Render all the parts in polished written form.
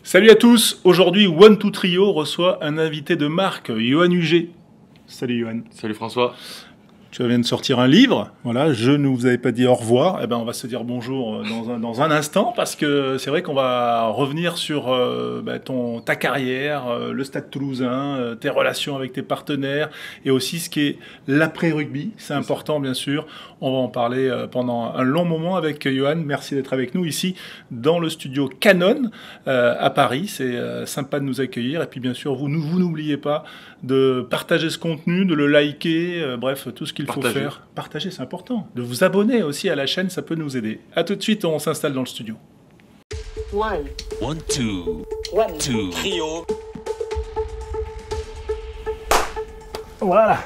Salut à tous, aujourd'hui One Two Trio reçoit un invité de marque, Johan Huget. Salut Johan. Salut François. Tu viens de sortir un livre, voilà, je ne vous avais pas dit au revoir, on va se dire bonjour dans un instant parce que c'est vrai qu'on va revenir sur ta carrière, le Stade Toulousain, tes relations avec tes partenaires et aussi ce qui est l'après-rugby, c'est important bien sûr. On va en parler pendant un long moment avec Johan, merci d'être avec nous ici dans le studio Canon à Paris, c'est sympa de nous accueillir et puis bien sûr vous n'oubliez pas de partager ce contenu, de le liker, bref tout ce qu'il faut faire. Partager, c'est important. De vous abonner aussi à la chaîne, ça peut nous aider. A tout de suite, on s'installe dans le studio. One, two, trio. Voilà.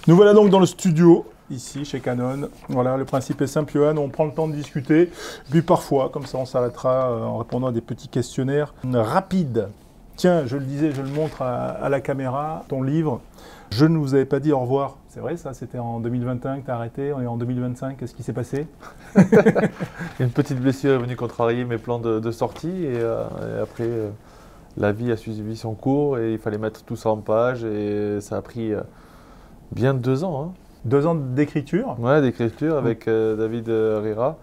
Nous voilà donc dans le studio, ici, chez Canon. Voilà, le principe est simple, Johan, on prend le temps de discuter. Puis parfois, comme ça, on s'arrêtera en répondant à des petits questionnaires rapides. Tiens, je le disais, je le montre à la caméra, ton livre. Je ne vous avais pas dit au revoir. C'est vrai ça, c'était en 2021 que tu as arrêté, on est en 2025, qu'est-ce qui s'est passé? Une petite blessure est venue contrarier mes plans de sortie et après la vie a suivi son cours et il fallait mettre tout ça en page et ça a pris bien 2 ans. Hein. 2 ans d'écriture? Ouais, d'écriture avec David Rira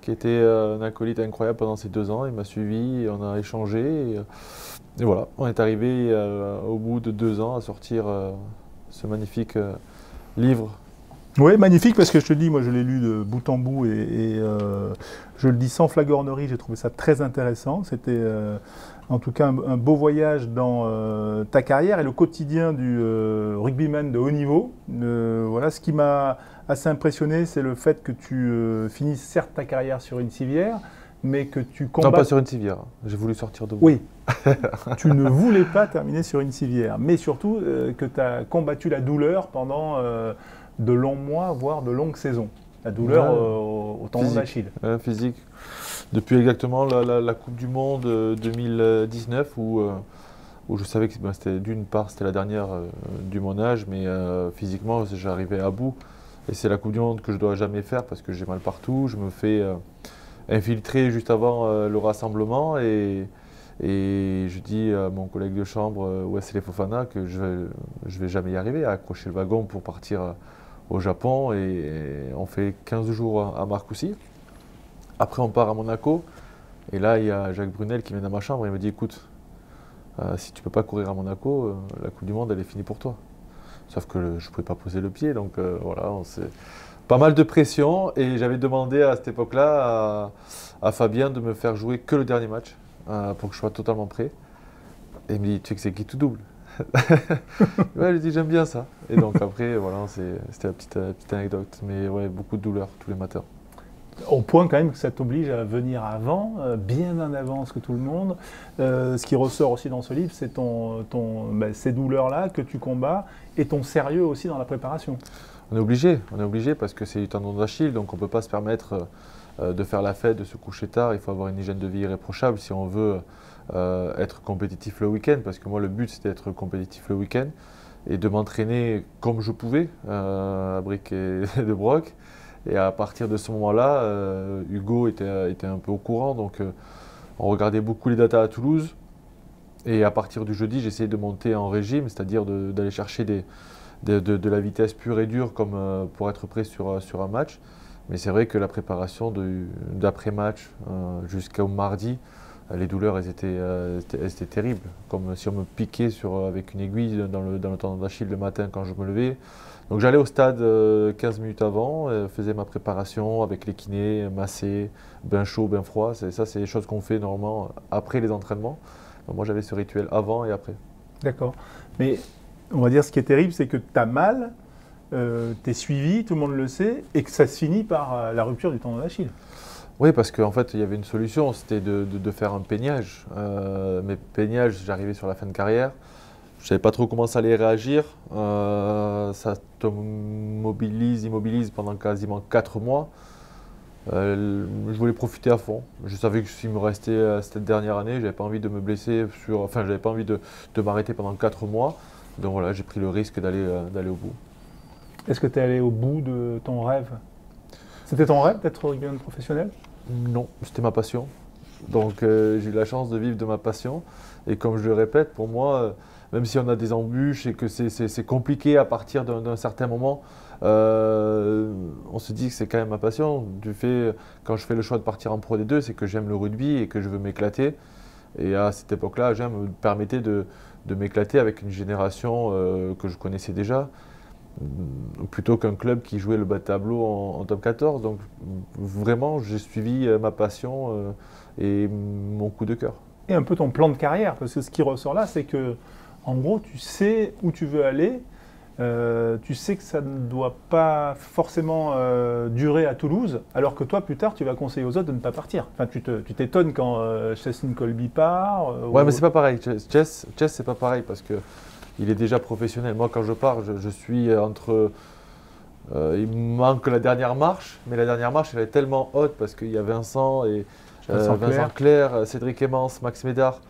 qui était un acolyte incroyable pendant ces 2 ans. Il m'a suivi, on a échangé et voilà, on est arrivé au bout de 2 ans à sortir ce magnifique livre. Oui, magnifique parce que je te dis, moi je l'ai lu de bout en bout et je le dis sans flagornerie, j'ai trouvé ça très intéressant. C'était en tout cas un beau voyage dans ta carrière et le quotidien du rugbyman de haut niveau. Voilà, ce qui m'a assez impressionné, c'est le fait que tu finisses certes ta carrière sur une civière, mais que tu combats... Non, pas sur une civière, j'ai voulu sortir de bout. Oui, tu ne voulais pas terminer sur une civière, mais surtout que tu as combattu la douleur pendant de longs mois, voire de longues saisons. La douleur au tendon d'Achille. Physique. Depuis exactement la Coupe du Monde 2019 où je savais que c'était d'une part c'était la dernière du mon âge, mais physiquement j'arrivais à bout. Et c'est la Coupe du Monde que je ne dois jamais faire parce que j'ai mal partout. Je me fais infiltrer juste avant le rassemblement et je dis à mon collègue de chambre, Wesley Fofana, que je vais jamais y arriver à accrocher le wagon pour partir au Japon. Et on fait 15 jours à Marcoussis. Après, on part à Monaco. Et là, il y a Jacques Brunel qui vient dans ma chambre et il me dit, écoute, si tu ne peux pas courir à Monaco, la Coupe du Monde, elle est finie pour toi. Sauf que je ne pouvais pas poser le pied. Donc voilà, pas mal de pression. Et j'avais demandé à cette époque-là à Fabien de me faire jouer que le dernier match. Pour que je sois totalement prêt. Et il me dit, tu sais que c'est qui tout double? Ouais, je lui dis, j'aime bien ça. Et donc après, voilà, c'était la petite anecdote. Mais ouais, beaucoup de douleur tous les matins. Au point quand même que ça t'oblige à venir avant, bien en avance que tout le monde. Ce qui ressort aussi dans ce livre, c'est ces douleurs-là que tu combats et ton sérieux aussi dans la préparation. On est obligé parce que c'est du tendon d'Achille, donc on ne peut pas se permettre de faire la fête, de se coucher tard. Il faut avoir une hygiène de vie irréprochable si on veut être compétitif le week-end, parce que moi le but c'était d'être compétitif le week-end et de m'entraîner comme je pouvais à bric et de broc. Et à partir de ce moment-là, Hugo était un peu au courant, donc on regardait beaucoup les datas à Toulouse. Et à partir du jeudi, j'essayais de monter en régime, c'est-à-dire d'aller chercher de la vitesse pure et dure comme pour être prêt sur un match. Mais c'est vrai que la préparation d'après-match jusqu'au mardi, les douleurs elles étaient terribles. Comme si on me piquait avec une aiguille dans le tendon d'Achille le matin quand je me levais. Donc j'allais au stade 15 minutes avant, faisais ma préparation avec les kinés, massé, bain chaud, bain froid. Ça, c'est des choses qu'on fait normalement après les entraînements. Donc moi j'avais ce rituel avant et après. D'accord. Mais on va dire ce qui est terrible, c'est que tu as mal, tu es suivi, tout le monde le sait, et que ça se finit par la rupture du tendon d'Achille. Oui, parce qu'en fait, il y avait une solution, c'était de faire un peignage. Mais peignage, j'arrivais sur la fin de carrière. Je ne savais pas trop comment ça allait réagir. Ça te immobilise pendant quasiment 4 mois. Je voulais profiter à fond. Je savais que s'il me restait cette dernière année, je n'avais pas envie de me blesser, j'avais pas envie de m'arrêter pendant 4 mois. Donc voilà, j'ai pris le risque d'aller au bout. Est-ce que tu es allé au bout de ton rêve? C'était ton rêve d'être rugbyman professionnel? Non, c'était ma passion. Donc j'ai eu la chance de vivre de ma passion. Et comme je le répète, pour moi, même si on a des embûches et que c'est compliqué à partir d'un certain moment, on se dit que c'est quand même ma passion. Quand je fais le choix de partir en Pro D2, c'est que j'aime le rugby et que je veux m'éclater. Et à cette époque-là, j'aime me permettait de m'éclater avec une génération que je connaissais déjà, plutôt qu'un club qui jouait le bas de tableau en top 14. Donc vraiment, j'ai suivi ma passion et mon coup de cœur. Et un peu ton plan de carrière, parce que ce qui ressort là, c'est que, en gros, tu sais où tu veux aller, tu sais que ça ne doit pas forcément durer à Toulouse, alors que toi, plus tard, tu vas conseiller aux autres de ne pas partir. Enfin, tu t'étonnes quand Chesney Colby part. Ouais, mais c'est pas pareil. Chess, c'est pas pareil parce que il est déjà professionnel. Moi, quand je pars, je suis entre. Il me manque la dernière marche, mais la dernière marche, elle est tellement haute parce qu'il y a Vincent et Vincent Clerc, Cédric Emmens, Max Médard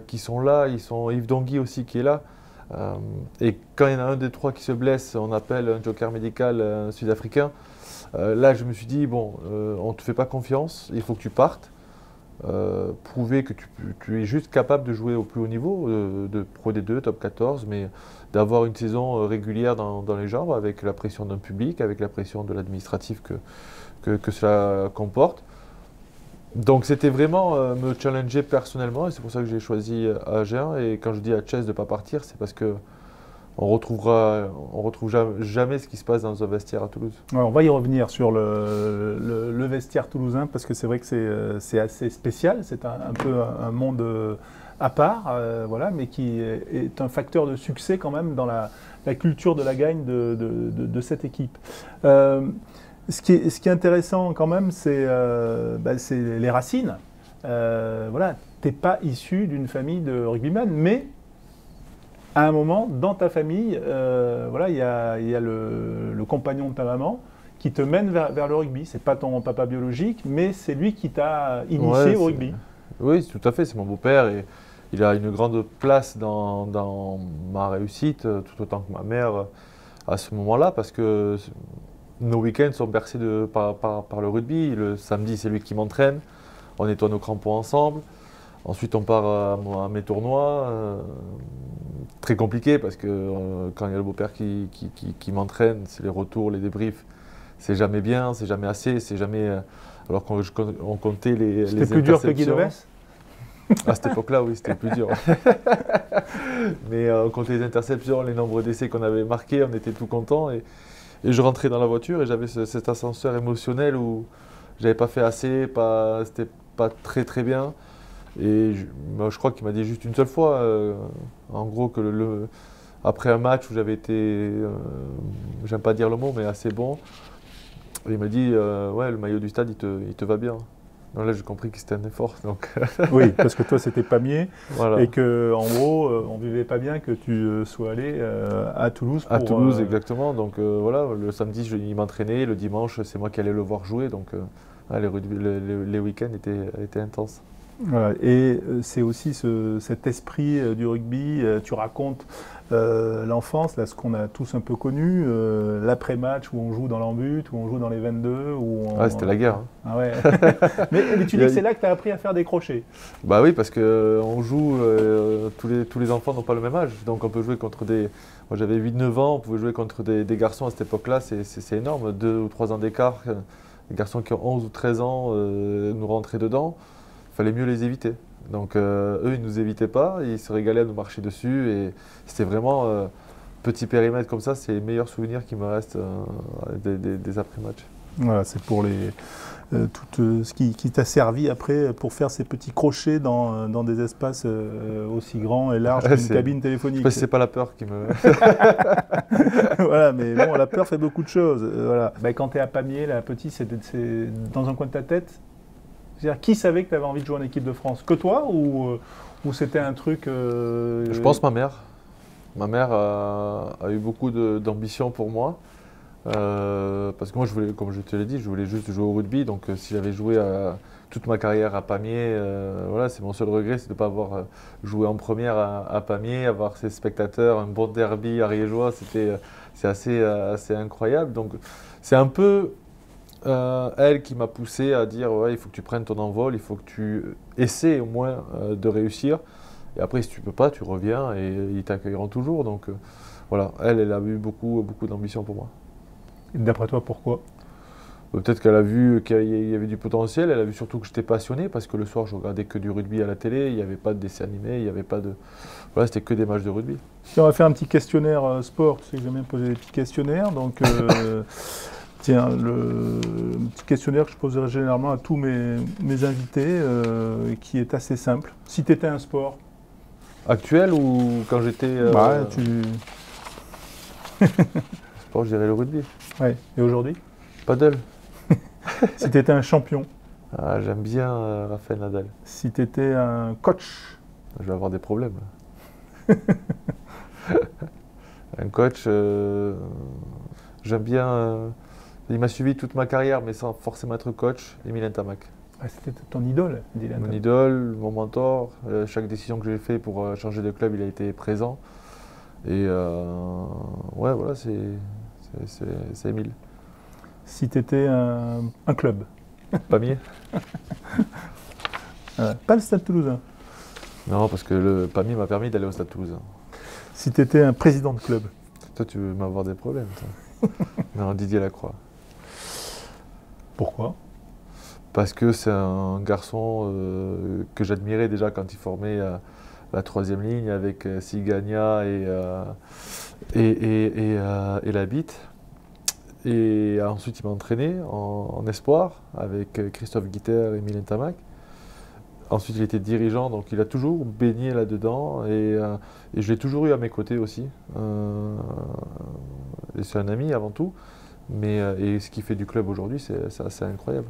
qui sont là. Ils sont Yves Dongui aussi qui est là. Et quand il y en a un des trois qui se blesse, on appelle un joker médical sud-africain. Là, je me suis dit, bon, on ne te fait pas confiance, il faut que tu partes. Prouver que tu es juste capable de jouer au plus haut niveau, de Pro D2, top 14, mais d'avoir une saison régulière dans les jambes, avec la pression d'un public, avec la pression de l'administratif que cela comporte. Donc c'était vraiment me challenger personnellement, et c'est pour ça que j'ai choisi Agen. Et quand je dis à Chess de ne pas partir, c'est parce que on retrouve jamais ce qui se passe dans un vestiaire à Toulouse. Ouais, on va y revenir sur le vestiaire toulousain, parce que c'est vrai que c'est assez spécial, c'est un peu un monde à part, voilà, mais qui est un facteur de succès quand même dans la culture de la gagne de cette équipe. Ce qui est intéressant quand même, c'est les racines. Voilà, tu n'es pas issu d'une famille de rugbyman, mais à un moment, dans ta famille, voilà, il y a le compagnon de ta maman qui te mène vers le rugby. C'est pas ton papa biologique, mais c'est lui qui t'a initié au rugby. Oui, tout à fait, c'est mon beau-père et il a une grande place dans ma réussite, tout autant que ma mère à ce moment-là, parce que nos week-ends sont bercés par le rugby. Le samedi, c'est lui qui m'entraîne. On nettoie nos crampons ensemble. Ensuite, on part à mes tournois. Très compliqué parce que quand il y a le beau-père qui m'entraîne, c'est les retours, les débriefs. C'est jamais bien, c'est jamais assez, c'est jamais. Alors qu'on comptait les interceptions. C'était plus dur que Guinoves ? À cette époque-là, oui, c'était plus dur. Mais on comptait les interceptions, les nombres d'essais qu'on avait marqués, on était tout contents. Et je rentrais dans la voiture et j'avais cet ascenseur émotionnel où j'avais pas fait assez, c'était pas très très bien. Et je crois qu'il m'a dit juste une seule fois, en gros, que après un match où j'avais été, j'aime pas dire le mot, mais assez bon, il m'a dit ouais, le maillot du stade, il te va bien. Donc là, j'ai compris que c'était un effort. Donc. Oui, parce que toi, c'était Pamiers, voilà. Et que, en gros, on vivait pas bien que tu sois allé à Toulouse. À Toulouse, exactement. Donc voilà, le samedi, il m'entraînait, le dimanche, c'est moi qui allais le voir jouer. Donc les week-ends étaient intenses. Voilà. Et c'est aussi cet esprit du rugby. Tu racontes l'enfance, là, ce qu'on a tous un peu connu, l'après-match où on joue dans l'embut, où on joue dans les 22. C'était la guerre. Hein. Ah ouais. mais tu dis que c'est là que tu as appris à faire des crochets. Bah oui, parce qu'on joue, tous les enfants n'ont pas le même âge. Donc on peut jouer contre des. Moi j'avais 8-9 ans, on pouvait jouer contre des garçons à cette époque-là, c'est énorme. 2 ou 3 ans d'écart. Les garçons qui ont 11 ou 13 ans nous rentraient dedans. Il fallait mieux les éviter. Donc eux, ils ne nous évitaient pas, ils se régalaient à nous marcher dessus. Et c'était vraiment petit périmètre comme ça, c'est les meilleurs souvenirs qui me restent des après-matchs. Voilà, c'est pour tout ce qui t'a servi après pour faire ces petits crochets dans des espaces aussi grands et larges qu'une cabine téléphonique. Je sais pas si c'est pas la peur qui me... Voilà, mais bon, la peur fait beaucoup de choses. Voilà. Ben, quand tu es à Pamiers, là, petit, c'est dans un coin de ta tête. C'est-à-dire, qui savait que tu avais envie de jouer en équipe de France? Que toi ou c'était un truc… Je pense ma mère. Ma mère a eu beaucoup d'ambition pour moi. Parce que moi, comme je te l'ai dit, je voulais juste jouer au rugby. Donc si j'avais joué toute ma carrière à Pamiers, voilà, c'est mon seul regret, c'est de ne pas avoir joué en première à Pamiers, avoir ces spectateurs, un bon derby ariégeois, c'est assez incroyable. Donc c'est un peu… Elle qui m'a poussé à dire ouais, il faut que tu prennes ton envol, il faut que tu essaies au moins de réussir. Et après, si tu peux pas, tu reviens et ils t'accueilleront toujours. Donc voilà, elle a eu beaucoup d'ambition pour moi. Et d'après toi, pourquoi? Peut-être qu'elle a vu qu'il y avait du potentiel, elle a vu surtout que j'étais passionné parce que le soir, je regardais que du rugby à la télé, il n'y avait pas de dessin animé, il n'y avait pas de. Voilà, c'était que des matchs de rugby. Tiens, on va faire un petit questionnaire sport, tu sais que j'aime bien poser des petits questionnaires. Donc, tiens, le petit questionnaire que je poserai généralement à tous mes invités, qui est assez simple. Si tu étais un sport, Actuel ou quand j'étais. Sport, je dirais le rugby. Ouais. Et aujourd'hui? Paddle. Si tu étais un champion? Ah, j'aime bien Rafael Nadal. Si tu étais un coach? Je vais avoir des problèmes. Un coach, j'aime bien. Il m'a suivi toute ma carrière, mais sans forcément être coach, Emilien Tamac. Ah, c'était ton idole, Dylan. Mon idole, mon mentor. Chaque décision que j'ai faite pour changer de club, il a été présent. Et ouais, voilà, c'est Émile. Si tu étais un club? Pamiers. Pas le Stade Toulousain. Non, parce que le Pamiers m'a permis d'aller au Stade Toulousain. Si tu étais un président de club? Toi, tu veux m'avoir des problèmes, toi. Non, Didier Lacroix. Pourquoi? Parce que c'est un garçon que j'admirais déjà quand il formait la troisième ligne avec Sigagna et Labitte. Et ensuite, il m'a entraîné en espoir avec Christophe Guiter et Mylène Tamac. Ensuite, il était dirigeant, donc il a toujours baigné là-dedans et je l'ai toujours eu à mes côtés aussi. Et c'est un ami avant tout, mais et ce qu'il fait du club aujourd'hui, c'est assez incroyable.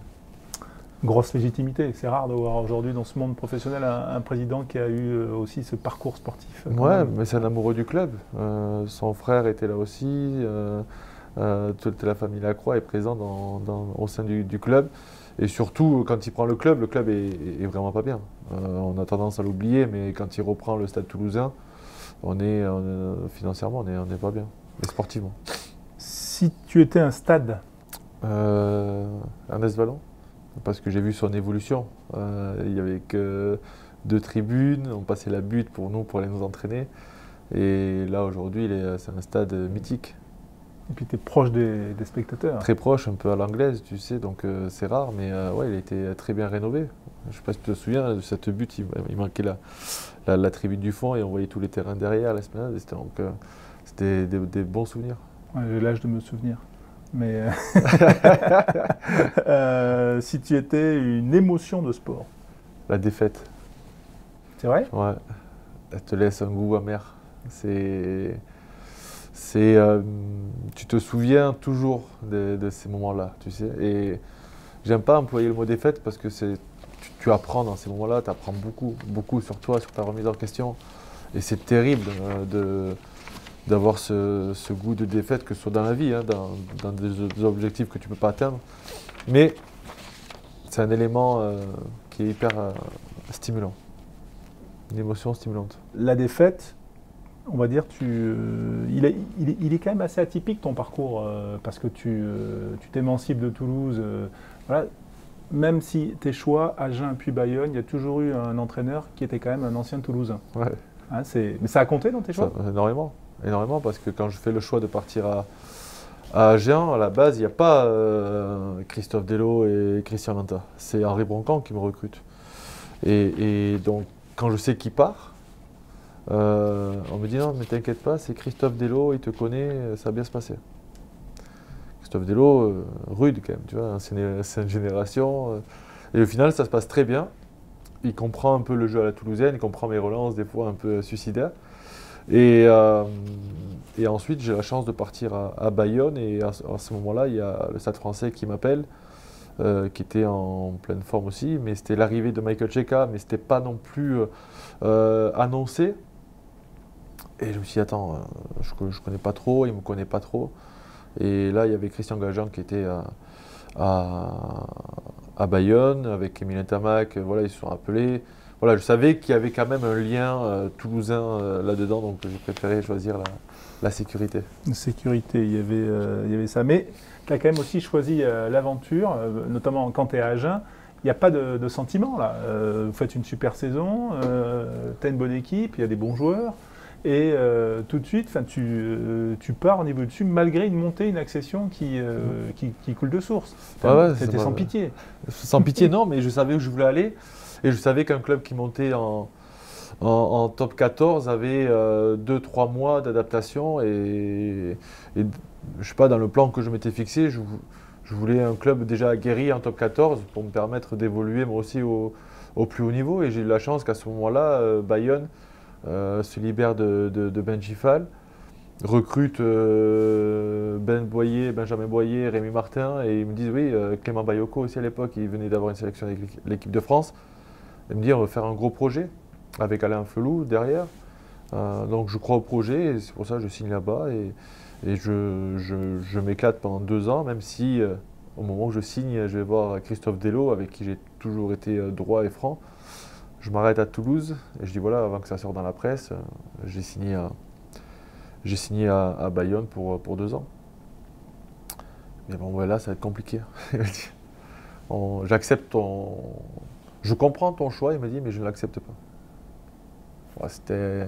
Grosse légitimité, c'est rare de voir aujourd'hui dans ce monde professionnel un président qui a eu aussi ce parcours sportif. Ouais, mais c'est un amoureux du club. Son frère était là aussi, toute la famille Lacroix est présente au sein du club. Et surtout, quand il prend le club est vraiment pas bien. On a tendance à l'oublier, mais quand il reprend le Stade Toulousain, financièrement, on n'est pas bien, mais sportivement. Si tu étais un stade? Ernest Vallon, parce que j'ai vu son évolution. Il n'y avait que 2 tribunes, on passait la butte pour aller nous entraîner. Et là, aujourd'hui, c'est un stade mythique. Et puis tu es proche des spectateurs. Très proche, un peu à l'anglaise, tu sais, donc c'est rare, mais ouais, il a été très bien rénové. Je ne sais pas si tu te souviens, de cette butte, il manquait la tribune du fond et on voyait tous les terrains derrière, l'esplanade. Donc c'était des bons souvenirs. Ouais, j'ai l'âge de me souvenir. Mais si tu étais une émotion de sport? La défaite. C'est vrai? Ouais, elle te laisse un goût amer. Tu te souviens toujours de ces moments-là, tu sais. Et j'aime pas employer le mot défaite parce que tu apprends dans ces moments-là, tu apprends beaucoup sur toi, sur ta remise en question. Et c'est terrible d'avoir ce goût de défaite, que ce soit dans la vie, hein, dans des objectifs que tu ne peux pas atteindre. Mais c'est un élément qui est hyper stimulant, une émotion stimulante. La défaite, on va dire, il est quand même assez atypique ton parcours, parce que tu t'émancipes de Toulouse. Voilà. Même si tes choix, Agen puis Bayonne, il y a toujours eu un entraîneur qui était quand même un ancien Toulousain. Ouais. Hein, mais ça a compté dans tes choix? Énormément, parce que quand je fais le choix de partir à Agen, à la base, il n'y a pas Christophe Delot et Christian Lanta. C'est Henri Broncan qui me recrute. Et donc, quand je sais qui part, on me dit non, mais t'inquiète pas, c'est Christophe Delot, il te connaît, ça va bien se passer. Christophe Delot, rude quand même, tu vois, c'est une génération. Et au final, ça se passe très bien. Il comprend un peu le jeu à la toulousaine, il comprend mes relances, des fois un peu suicidaires. Et ensuite, j'ai la chance de partir à Bayonne. Et à ce moment-là, il y a le Stade Français qui m'appelle, qui était en pleine forme aussi. Mais c'était l'arrivée de Michael Cheika, mais ce n'était pas non plus annoncé. Et je me suis dit, attends, je ne connais pas trop, il ne me connaît pas trop. Et là, il y avait Christian Gajan qui était à Bayonne, avec Emilien Tamac, voilà, ils se sont appelés. voilà, je savais qu'il y avait quand même un lien toulousain là-dedans, donc j'ai préféré choisir la sécurité. Sécurité, il y avait ça. Mais tu as quand même aussi choisi l'aventure, notamment quand tu es à Agen. Il n'y a pas de sentiment là. Vous faites une super saison, tu as une bonne équipe, il y a des bons joueurs. Et tout de suite, tu pars au niveau dessus malgré une montée, une accession qui coule de source. C'était sans pitié. Sans pitié, non, mais je savais où je voulais aller. Et je savais qu'un club qui montait en top 14 avait 2-3 mois d'adaptation. Et je sais pas, dans le plan que je m'étais fixé, je voulais un club déjà aguerri en top 14 pour me permettre d'évoluer moi aussi au plus haut niveau. Et j'ai eu la chance qu'à ce moment-là, Bayonne se libère de Benji Fall, recrute Benjamin Boyer, Rémi Martin, et ils me disent oui, Clément Bayoko aussi à l'époque, il venait d'avoir une sélection avec l'équipe de France. Ils me disent on va faire un gros projet avec Alain Felou derrière. Donc je crois au projet et c'est pour ça que je signe là-bas et je m'éclate pendant 2 ans, même si au moment où je signe, je vais voir Christophe Delot avec qui j'ai toujours été droit et franc. Je m'arrête à Toulouse et je dis voilà, avant que ça sorte dans la presse, j'ai signé à Bayonne pour 2 ans. Mais bon, voilà, ça va être compliqué. J'accepte je comprends ton choix, il m'a dit, mais je ne l'accepte pas. Ouais, c'était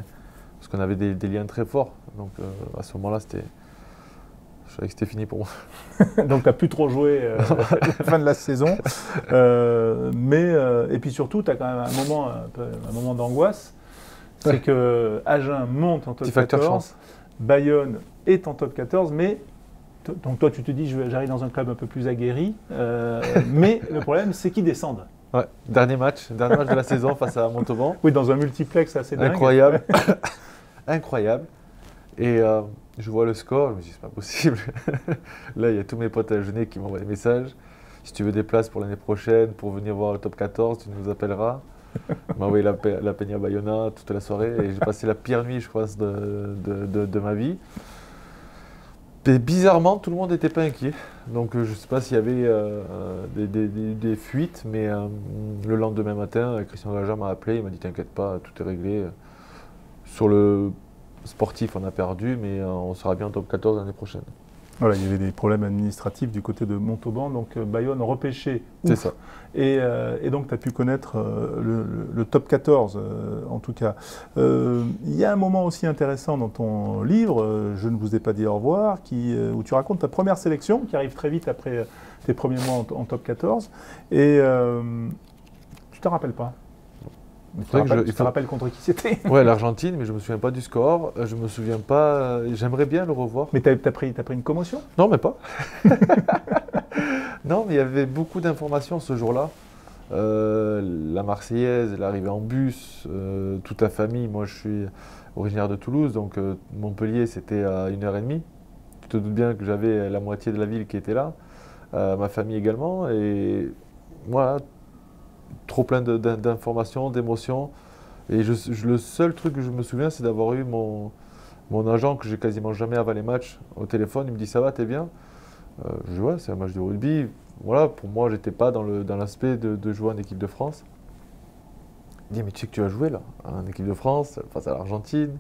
parce qu'on avait des liens très forts. Donc à ce moment-là, je savais que c'était fini pour moi. Donc tu n'as plus trop joué à la fin de la saison. Et puis surtout, tu as quand même un moment d'angoisse. C'est que Agen monte en top 14, Bayonne est en top 14, mais donc toi tu te dis j'arrive dans un club un peu plus aguerri, mais le problème c'est qu'ils descendent. Ouais, dernier match de la saison face à Montauban. Oui, dans un multiplex assez dingue. Incroyable. Incroyable. Et je vois le score, je me dis c'est pas possible. Là, il y a tous mes potes agenais qui m'envoient des messages. Si tu veux des places pour l'année prochaine, pour venir voir le top 14, tu nous appelleras. Il m'a envoyé la Peña Bayona toute la soirée et j'ai passé la pire nuit, je crois, de ma vie. Et bizarrement, tout le monde n'était pas inquiet. Donc je ne sais pas s'il y avait des fuites, mais le lendemain matin, Christian Gaja m'a appelé, il m'a dit t'inquiète pas, tout est réglé. Sur le sportif, on a perdu, mais on sera bien en top 14 l'année prochaine. Voilà, il y avait des problèmes administratifs du côté de Montauban, donc Bayonne repêché. C'est ça. Et donc tu as pu connaître le top 14 en tout cas. Il y a un moment aussi intéressant dans ton livre, Je ne vous ai pas dit au revoir, où tu racontes ta première sélection qui arrive très vite après tes premiers mois en top 14. Et tu ne te rappelles pas? Tu te rappelles contre qui c'était? Ouais, l'Argentine, mais je ne me souviens pas du score. Je me souviens pas. J'aimerais bien le revoir. Mais t'as pris une commotion? Non, mais pas. Non, mais il y avait beaucoup d'informations ce jour-là. La Marseillaise, l'arrivée en bus, toute la famille. Moi, je suis originaire de Toulouse, donc Montpellier, c'était à 1h30. Tu te doutes bien que j'avais la moitié de la ville qui était là, ma famille également. Et voilà. Trop plein d'informations, d'émotions. Et le seul truc que je me souviens, c'est d'avoir eu mon agent que j'ai quasiment jamais avant les matchs au téléphone. Il me dit ça va, t'es bien? Je dis ouais, c'est un match de rugby. Voilà, pour moi, j'étais pas dans l'aspect de jouer en équipe de France. Il dit mais tu sais que tu vas jouer là, en équipe de France, face à l'Argentine.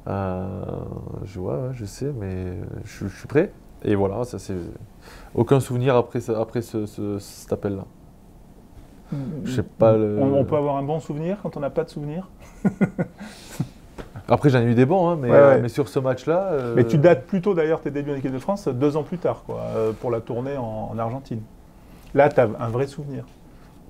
Je dis ouais, je sais, mais je suis prêt. Et voilà, ça c'est aucun souvenir après cet appel-là. Je sais pas on peut avoir un bon souvenir quand on n'a pas de souvenir. Après, j'en ai eu des bons, hein, mais sur ce match-là. Mais tu dates plutôt d'ailleurs tes débuts en équipe de France 2 ans plus tard, quoi, pour la tournée en Argentine. Là, tu as un vrai souvenir.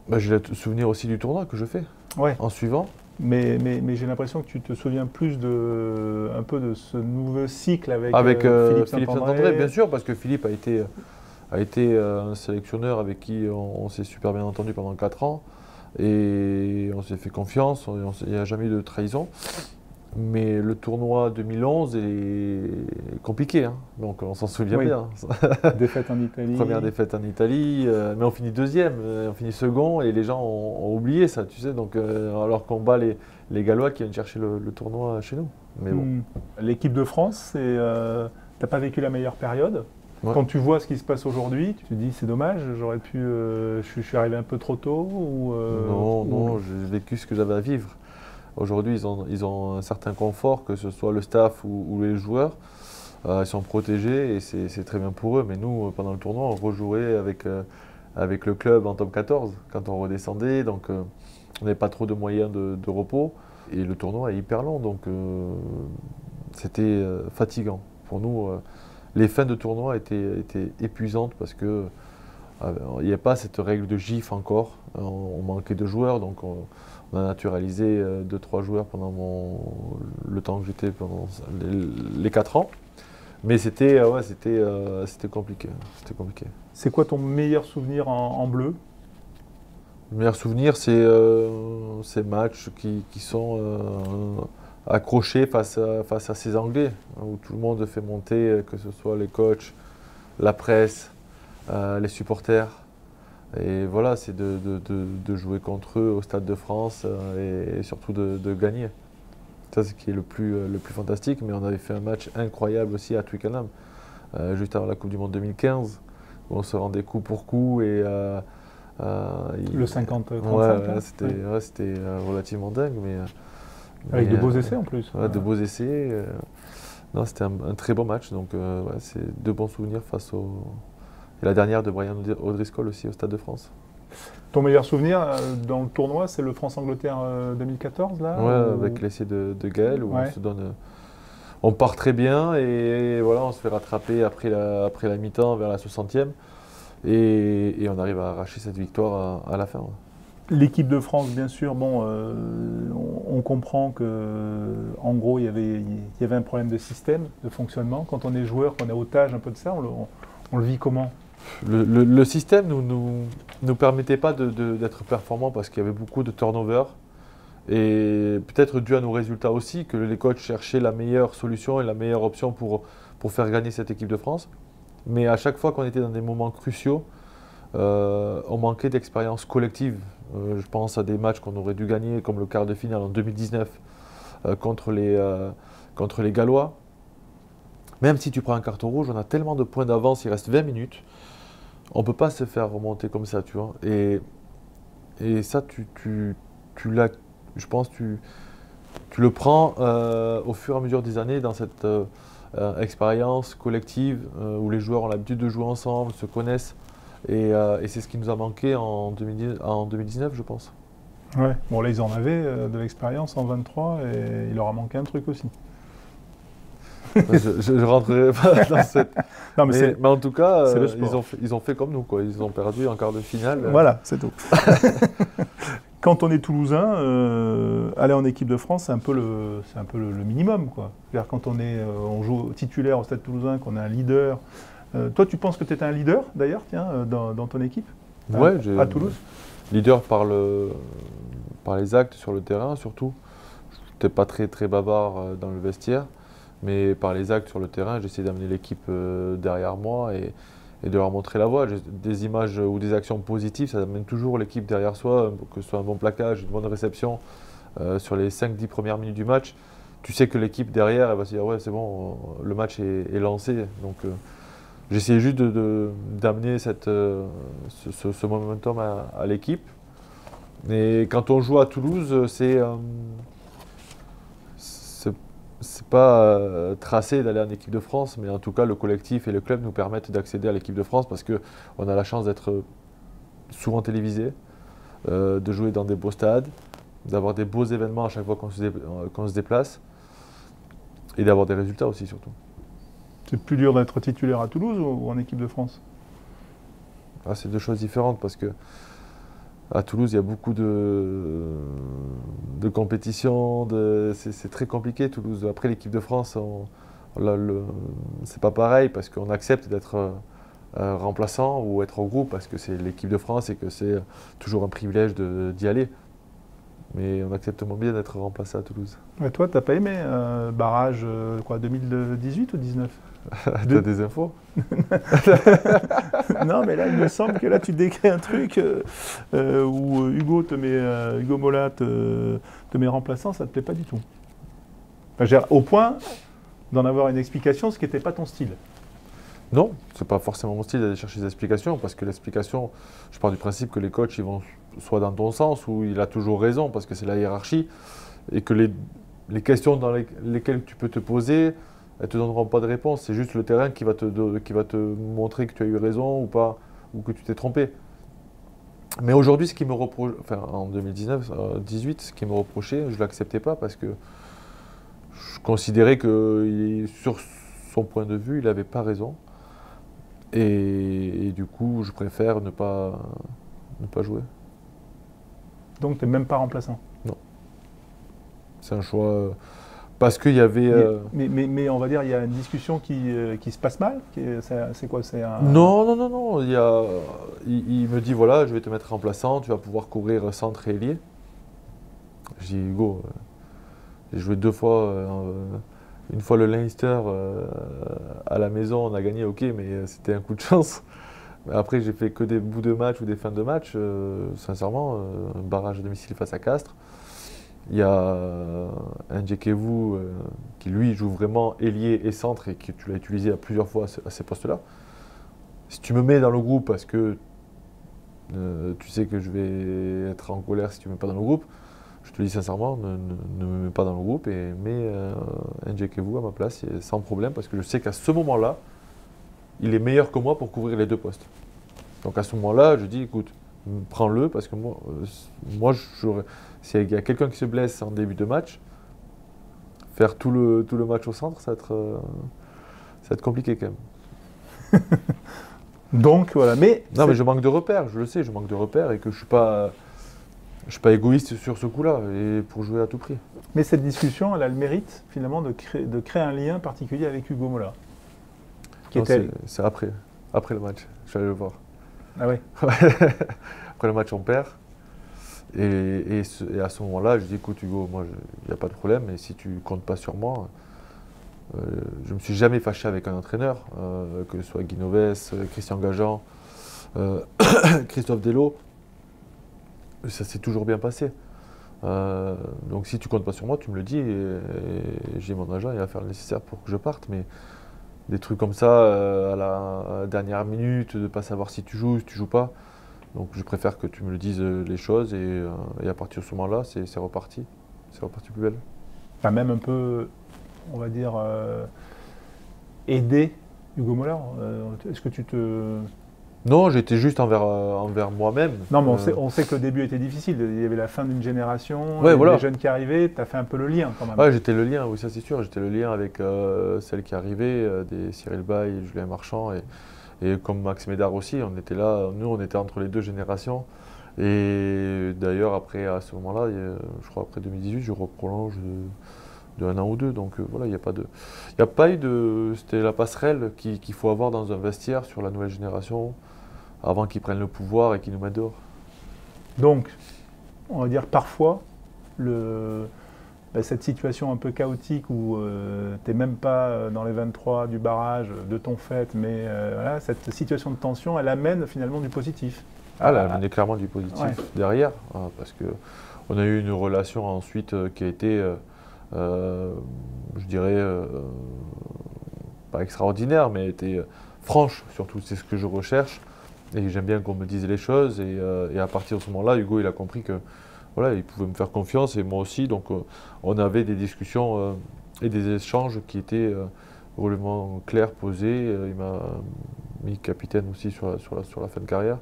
Bah, j'ai le souvenir aussi du tournoi que je fais en suivant. Mais j'ai l'impression que tu te souviens plus un peu de ce nouveau cycle avec Philippe Saint-André, bien sûr, parce que Philippe a été un sélectionneur avec qui on s'est super bien entendu pendant 4 ans et on s'est fait confiance, il n'y a jamais eu de trahison. Mais le tournoi 2011 est compliqué, hein. Donc on s'en souvient bien. Défaite en Italie. Première défaite en Italie, mais on finit deuxième, on finit second et les gens ont oublié ça, tu sais. Donc, alors qu'on bat les Gallois qui viennent chercher le tournoi chez nous. Mais bon. L'équipe de France, t'as pas vécu la meilleure période. Ouais. Quand tu vois ce qui se passe aujourd'hui, tu te dis c'est dommage, j'aurais pu, je suis arrivé un peu trop tôt ou Non, j'ai vécu ce que j'avais à vivre. Aujourd'hui, ils ont un certain confort, que ce soit le staff ou les joueurs. Ils sont protégés et c'est très bien pour eux. Mais nous, pendant le tournoi, on rejouait avec le club en top 14 quand on redescendait. Donc, on n'avait pas trop de moyens de repos. Et le tournoi est hyper long. Donc, c'était fatigant. Pour nous, les fins de tournoi étaient épuisantes parce que il n'y a pas cette règle de GIF encore. On manquait de joueurs. Donc, on a naturalisé 2-3 joueurs pendant le temps que j'étais pendant les 4 ans. Mais c'était compliqué. C'était compliqué. C'est quoi ton meilleur souvenir en bleu? Le meilleur souvenir, c'est ces matchs qui sont accrochés face à ces Anglais, hein, où tout le monde fait monter, que ce soit les coachs, la presse, les supporters. Et voilà, c'est de jouer contre eux au Stade de France et surtout de gagner. Ça, c'est ce qui est le plus fantastique. Mais on avait fait un match incroyable aussi à Twickenham, juste avant la Coupe du Monde 2015, où on se rendait coup pour coup. Et, le 50-35. C'était relativement dingue. Avec de beaux essais en plus. Ouais, de beaux essais. Non, c'était un très bon match. Donc, c'est de bons souvenirs face au. Et la dernière de Brian O'Driscoll aussi au Stade de France. Ton meilleur souvenir dans le tournoi, c'est le France-Angleterre 2014 là? Ouais, avec l'essai de Gaël, où on part très bien et voilà, on se fait rattraper après la mi-temps vers la 60e et on arrive à arracher cette victoire à la fin. Ouais. L'équipe de France, bien sûr, bon, on comprend qu'en gros, il y avait un problème de système, de fonctionnement. Quand on est joueur, qu'on est otage un peu de ça, on le vit comment? Le système ne nous permettait pas d'être performants parce qu'il y avait beaucoup de turnover. Et peut-être dû à nos résultats aussi, que les coachs cherchaient la meilleure solution et la meilleure option pour faire gagner cette équipe de France. Mais à chaque fois qu'on était dans des moments cruciaux, on manquait d'expérience collective. Je pense à des matchs qu'on aurait dû gagner, comme le quart de finale en 2019 contre les Gallois. Même si tu prends un carton rouge, on a tellement de points d'avance, il reste 20 minutes. On ne peut pas se faire remonter comme ça, tu vois. Et ça, tu l'as, je pense, tu le prends au fur et à mesure des années dans cette expérience collective où les joueurs ont l'habitude de jouer ensemble, se connaissent. Et c'est ce qui nous a manqué en 2019, je pense. Ouais. Bon, là, ils en avaient de l'expérience en 23 et il leur a manqué un truc aussi. Je ne rentrerai pas dans cette. Non, mais en tout cas, ils ont fait comme nous, quoi. Ils ont perdu en quart de finale. Voilà, c'est tout. Quand on est toulousain, aller en équipe de France, c'est un peu le minimum, quoi. C'est-à-dire quand on joue titulaire au Stade Toulousain, qu'on est un leader. Toi, tu penses que tu étais un leader, d'ailleurs, tiens, dans ton équipe, ouais, à Toulouse? Leader par les actes sur le terrain, surtout. Je n'étais pas très, très bavard dans le vestiaire. Mais par les actes sur le terrain, j'essaie d'amener l'équipe derrière moi et de leur montrer la voie. Des images ou des actions positives, ça amène toujours l'équipe derrière soi, que ce soit un bon plaquage, une bonne réception sur les 5-10 premières minutes du match. Tu sais que l'équipe derrière, elle va se dire ouais, c'est bon, le match est lancé. Donc j'essaie juste d'amener ce momentum à l'équipe. Et quand on joue à Toulouse, c'est pas tracé d'aller en équipe de France, mais en tout cas, le collectif et le club nous permettent d'accéder à l'équipe de France parce qu'on a la chance d'être souvent télévisé, de jouer dans des beaux stades, d'avoir des beaux événements à chaque fois qu'on se déplace et d'avoir des résultats aussi, surtout. C'est plus dur d'être titulaire à Toulouse ou en équipe de France? C'est deux choses différentes parce que à Toulouse, il y a beaucoup de compétitions, c'est très compliqué Toulouse. Après l'équipe de France, c'est pas pareil parce qu'on accepte d'être remplaçant ou être au groupe parce que c'est l'équipe de France et que c'est toujours un privilège d'y aller. Mais on accepte moins bien d'être remplacé à Toulouse. Et toi, t'as pas aimé barrage 2018 ou 19? T'as des infos? Non, mais là, il me semble que là, tu décris un truc où Hugo Mola te met remplaçant, ça te plaît pas du tout. Enfin, au point d'en avoir une explication, ce qui n'était pas ton style. Non, c'est pas forcément mon style d'aller chercher des explications, parce que l'explication, je pars du principe que les coachs, ils vont soit dans ton sens, ou il a toujours raison, parce que c'est la hiérarchie, et que les questions dans lesquelles tu peux te poser, elles ne te donneront pas de réponse. C'est juste le terrain qui va te montrer que tu as eu raison ou pas, ou que tu t'es trompé. Mais aujourd'hui, ce qui me reproche, enfin en 2019, 18, ce qui me reprochait, je ne l'acceptais pas parce que je considérais que sur son point de vue, il n'avait pas raison. Et du coup, je préfère ne pas jouer. Donc tu n'es même pas remplaçant. Non. C'est un choix. Parce qu'il y avait. Mais on va dire, il y a une discussion qui se passe mal. C'est quoi? Non. Il me dit voilà, je vais te mettre remplaçant, tu vas pouvoir courir centre et ailier. Je dis Hugo, j'ai joué 2 fois. Une fois le Leinster à la maison, on a gagné, ok, mais c'était un coup de chance. Après, j'ai fait que des bouts de match ou des fins de match. Sincèrement, un barrage à domicile face à Castres. Il y a un Djekevu qui lui joue vraiment ailier et centre et que tu l'as utilisé à plusieurs fois à ces postes-là. Si tu me mets dans le groupe parce que tu sais que je vais être en colère si tu ne me mets pas dans le groupe, je te dis sincèrement, ne me mets pas dans le groupe et mets un Djekevu à ma place sans problème parce que je sais qu'à ce moment-là, il est meilleur que moi pour couvrir les 2 postes. Donc à ce moment-là, je dis écoute, prends-le parce que moi s'il y a quelqu'un qui se blesse en début de match, faire tout le match au centre, ça va être compliqué quand même. Donc voilà, mais je manque de repères, je le sais, je manque de repères et que je suis pas égoïste sur ce coup-là et pour jouer à tout prix. Mais cette discussion, elle a le mérite finalement de créer un lien particulier avec Hugo Mola. C'est après le match, je suis allé le voir. Ah oui. Après le match, on perd. Et à ce moment-là, je dis écoute Hugo, moi il n'y a pas de problème, mais si tu comptes pas sur moi, je ne me suis jamais fâché avec un entraîneur, que ce soit Guy Novès, Christian Gajan, Christophe Delot, ça s'est toujours bien passé. Donc si tu comptes pas sur moi, tu me le dis et j'ai mon agent, il va faire le nécessaire pour que je parte. Mais des trucs comme ça à la dernière minute, de ne pas savoir si tu joues, si tu joues pas. Donc je préfère que tu me le dises les choses et à partir de ce moment-là, c'est reparti. C'est reparti plus belle. Tu as même un peu, on va dire, aidé Hugo Mola. Est-ce que tu te... Non, j'étais juste envers moi-même. Non, mais on sait que le début était difficile. Il y avait la fin d'une génération, voilà. Les jeunes qui arrivaient. Tu as fait un peu le lien quand même. Ouais, j'étais le lien, oui, ça c'est sûr. J'étais le lien avec celles qui arrivaient, des Cyril Bay, Julien Marchand et comme Max Médard aussi. On était là, nous on était entre les 2 générations. Et d'ailleurs, après, à ce moment-là, je crois après 2018, je reprolonge de 1 an ou 2. Donc voilà, il n'y a pas eu de. C'était la passerelle qu'il faut avoir dans un vestiaire sur la nouvelle génération avant qu'ils prennent le pouvoir et qu'ils nous mettent dehors. Donc, on va dire parfois, cette situation un peu chaotique où tu n'es même pas dans les 23 du barrage de ton fait, mais voilà, cette situation de tension, elle amène finalement du positif. Elle amène clairement du positif derrière, parce qu'on a eu une relation ensuite qui a été, je dirais, pas extraordinaire, mais était franche, surtout c'est ce que je recherche. Et j'aime bien qu'on me dise les choses. Et à partir de ce moment-là, Hugo, il a compris que voilà, il pouvait me faire confiance et moi aussi. Donc on avait des discussions et des échanges qui étaient relativement clairs, posés. Il m'a mis capitaine aussi sur la fin de carrière.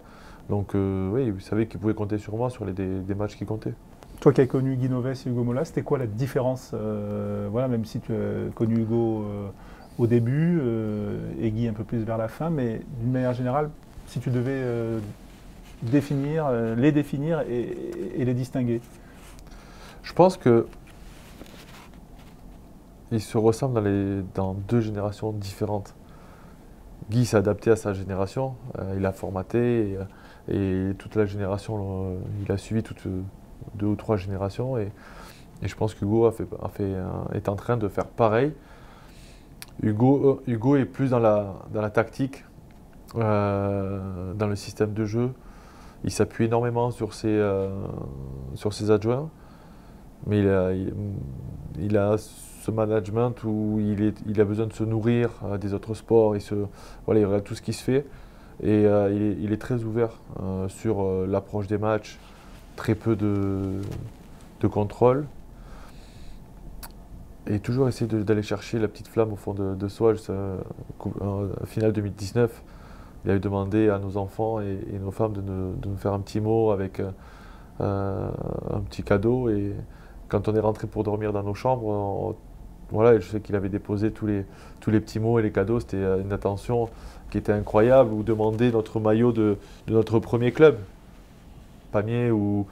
Donc oui, vous savez qu'il pouvait compter sur moi sur des matchs qui comptaient. Toi qui as connu Guy Novès et Hugo Mola, c'était quoi la différence voilà, même si tu as connu Hugo au début et Guy un peu plus vers la fin, mais d'une manière générale, si tu devais les définir et les distinguer. Je pense que ils se ressemblent dans 2 générations différentes. Guy s'est adapté à sa génération, il a formaté et toute la génération, il a suivi toutes 2 ou 3 générations et je pense qu'Hugo est en train de faire pareil. Hugo est plus dans la tactique, dans le système de jeu. Il s'appuie énormément sur ses adjoints, mais il a ce management où il a besoin de se nourrir des autres sports, voilà, il regarde tout ce qui se fait et il est très ouvert sur l'approche des matchs, très peu de contrôle et toujours essayer d'aller chercher la petite flamme au fond de soi. Finale 2019, il avait demandé à nos enfants et nos femmes de nous faire un petit mot avec un petit cadeau et quand on est rentré pour dormir dans nos chambres, voilà, je sais qu'il avait déposé tous les petits mots et les cadeaux. C'était une attention qui était incroyable. Ou demander notre maillot de notre premier club. Pamiers ou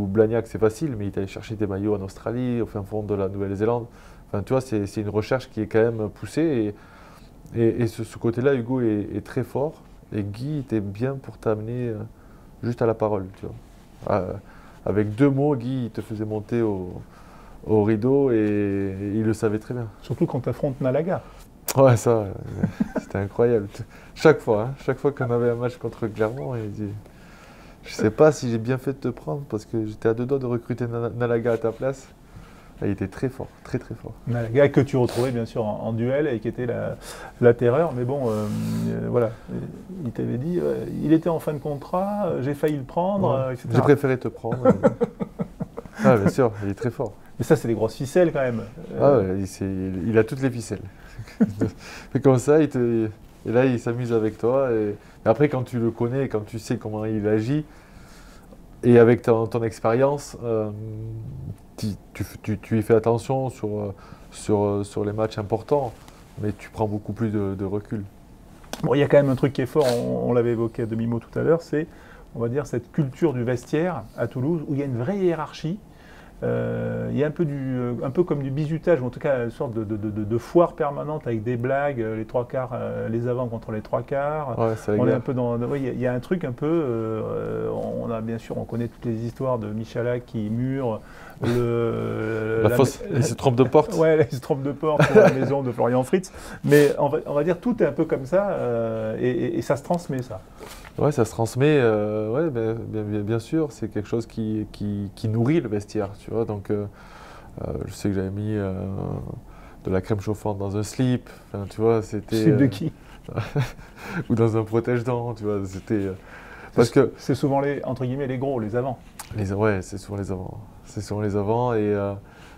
Blagnac, c'est facile, mais il est allé chercher des maillots en Australie, au fin fond de la Nouvelle-Zélande. Enfin, tu vois, c'est une recherche qui est quand même poussée. Et ce côté-là, Hugo est très fort. Et Guy était bien pour t'amener juste à la parole, tu vois. Avec 2 mots, Guy il te faisait monter au rideau et il le savait très bien. Surtout quand tu affrontes Malaga. Ouais, ça, c'était incroyable. Chaque fois qu'on avait un match contre Clermont, il dit « Je sais pas si j'ai bien fait de te prendre parce que j'étais à 2 doigts de recruter Nalaga à ta place. » Il était très fort, très très fort. Nalaga que tu retrouvais bien sûr en duel et qui était la terreur. Mais bon, voilà, il t'avait dit, il était en fin de contrat, j'ai failli le prendre, etc. J'ai préféré te prendre. Ah, bien sûr, il est très fort. Mais ça, c'est des grosses ficelles quand même. Ah ouais, il a toutes les ficelles. Et comme ça, et là, il s'amuse avec toi. Et après, quand tu le connais, quand tu sais comment il agit, et avec ton expérience, tu y fais attention sur les matchs importants, mais tu prends beaucoup plus de recul. Bon, il y a quand même un truc qui est fort, on l'avait évoqué à demi-mot tout à l'heure, c'est, on va dire, cette culture du vestiaire à Toulouse, où il y a une vraie hiérarchie. Il y a un peu comme du bizutage, ou en tout cas une sorte de foire permanente avec des blagues, les 3 quarts, les avants contre les 3 quarts. Ouais, on est un peu dans, oui, il y a un truc un peu, on a bien sûr, on connaît toutes les histoires de Michalak qui mure il se trompe de porte. Ouais, il se trompe de porte pour la maison de Florian Fritz. Mais on va dire tout est un peu comme ça, et ça se transmet ça. Ouais, ça se transmet, ouais, bien sûr, c'est quelque chose qui nourrit le vestiaire, tu vois. Donc, je sais que j'avais mis de la crème chauffante dans un slip, enfin, tu vois, c'était. Slip de qui? Ou dans un protège-dents, tu vois, c'était. Parce que c'est souvent entre guillemets les gros, les avants. Ouais, c'est souvent les avants. C'est souvent les avants et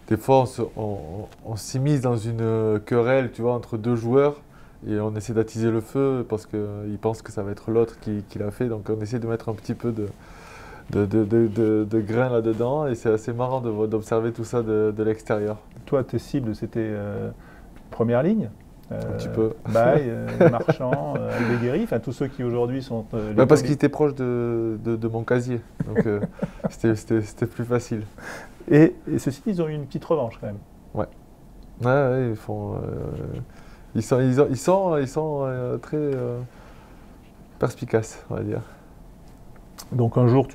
des fois on s'immisce dans une querelle, tu vois, entre 2 joueurs. Et on essaie d'attiser le feu parce qu'ils pensent que ça va être l'autre qui l'a fait. Donc on essaie de mettre un petit peu de grain là-dedans. Et c'est assez marrant d'observer tout ça de l'extérieur. Toi, tes cibles, c'était première ligne un petit peu. Baye, Marchand, Aldeguerri, enfin tous ceux qui aujourd'hui sont... parce qu'ils étaient proches de mon casier. Donc c'était plus facile. Et ceci dit, ils ont eu une petite revanche quand même. Ouais. Ouais, ils font... Ils sont très perspicaces, on va dire. Donc un jour,